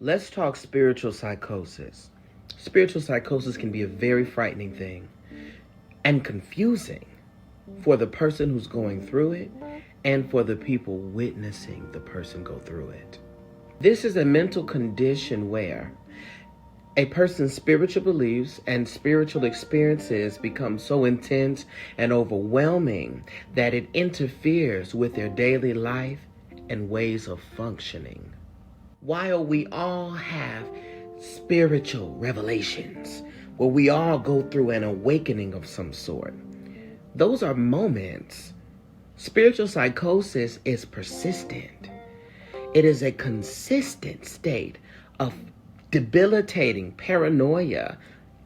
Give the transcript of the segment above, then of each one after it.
Let's talk spiritual psychosis. Spiritual psychosis can be a very frightening thing and confusing for the person who's going through it and for the people witnessing the person go through it. This is a mental condition where a person's spiritual beliefs and spiritual experiences become so intense and overwhelming that it interferes with their daily life and ways of functioning. While we all have spiritual revelations, where we all go through an awakening of some sort, those are moments. Spiritual psychosis is persistent. It is a consistent state of debilitating paranoia,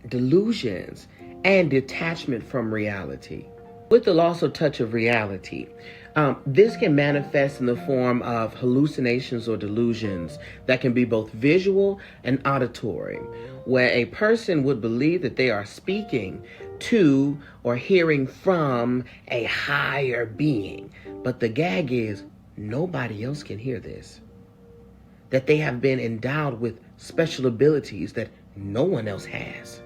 delusions, and detachment from reality. With the loss of touch of reality, this can manifest in the form of hallucinations or delusions that can be both visual and auditory, where a person would believe that they are speaking to or hearing from a higher being. But the gag is nobody else can hear this. That they have been endowed with special abilities that no one else has.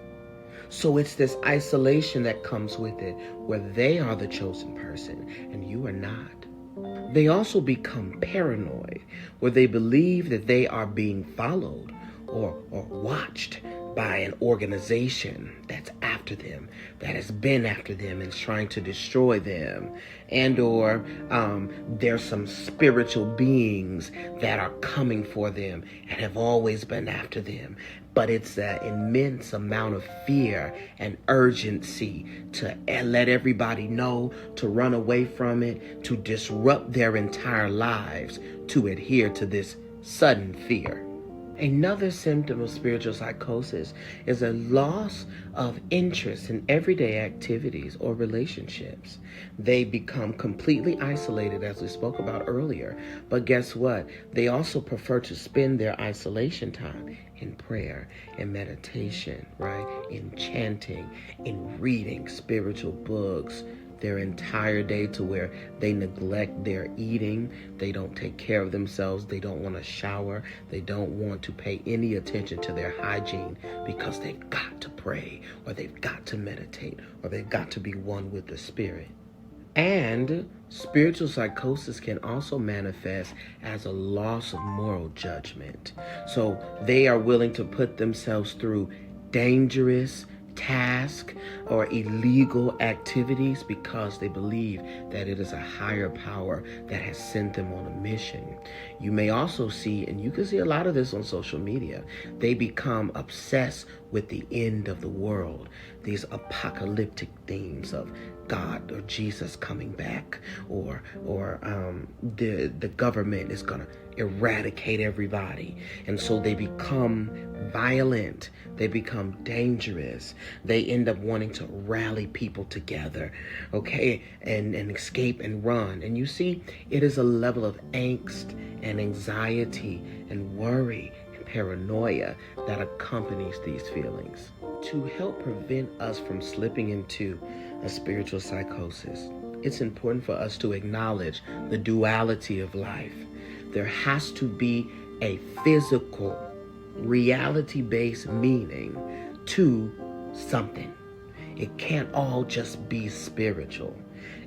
So it's this isolation that comes with it, where they are the chosen person and you are not. They also become paranoid, where they believe that they are being followed or watched by an organization that's after them, that has been after them and is trying to destroy them. And or there's some spiritual beings that are coming for them and have always been after them. But it's an immense amount of fear and urgency to let everybody know, to run away from it, to disrupt their entire lives, to adhere to this sudden fear. Another symptom of spiritual psychosis is a loss of interest in everyday activities or relationships. They become completely isolated, as we spoke about earlier. But guess what? They also prefer to spend their isolation time in prayer, in meditation, right? In chanting, in reading spiritual books, their entire day, to where they neglect their eating, they don't take care of themselves, they don't want to shower, they don't want to pay any attention to their hygiene because they've got to pray, or they've got to meditate, or they've got to be one with the Spirit. And spiritual psychosis can also manifest as a loss of moral judgment. So they are willing to put themselves through dangerous task or illegal activities because they believe that it is a higher power that has sent them on a mission. You may also see, and you can see a lot of this on social media, they become obsessed with the end of the world, these apocalyptic themes of God or Jesus coming back, or the government is gonna eradicate everybody. And so they become violent, they become dangerous, they end up wanting to rally people together, okay, and escape and run. And you see, it is a level of angst and anxiety and worry and paranoia that accompanies these feelings. To help prevent us from slipping into a spiritual psychosis, it's important for us to acknowledge the duality of life. There has to be a physical, reality-based meaning to something. It can't all just be spiritual.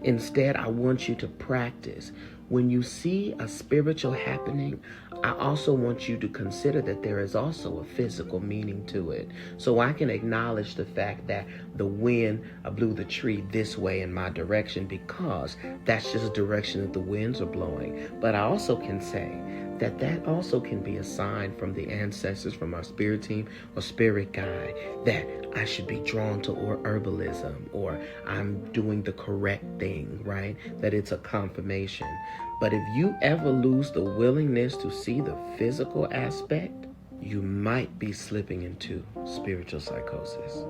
Instead, I want you to practice. When you see a spiritual happening, I also want you to consider that there is also a physical meaning to it. So I can acknowledge the fact that the wind blew the tree this way in my direction because that's just the direction that the winds are blowing. But I also can say that that also can be a sign from the ancestors, from our spirit team or spirit guide, that I should be drawn to herbalism, or I'm doing the correct thing, right? That it's a confirmation. But if you ever lose the willingness to see the physical aspect, you might be slipping into spiritual psychosis.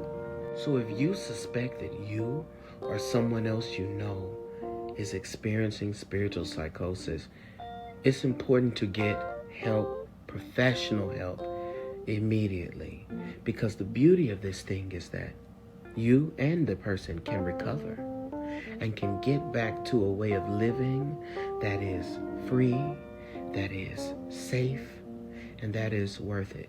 So if you suspect that you or someone else you know is experiencing spiritual psychosis, it's important to get help, professional help, immediately. Because the beauty of this thing is that you and the person can recover and can get back to a way of living that is free, that is safe, and that is worth it.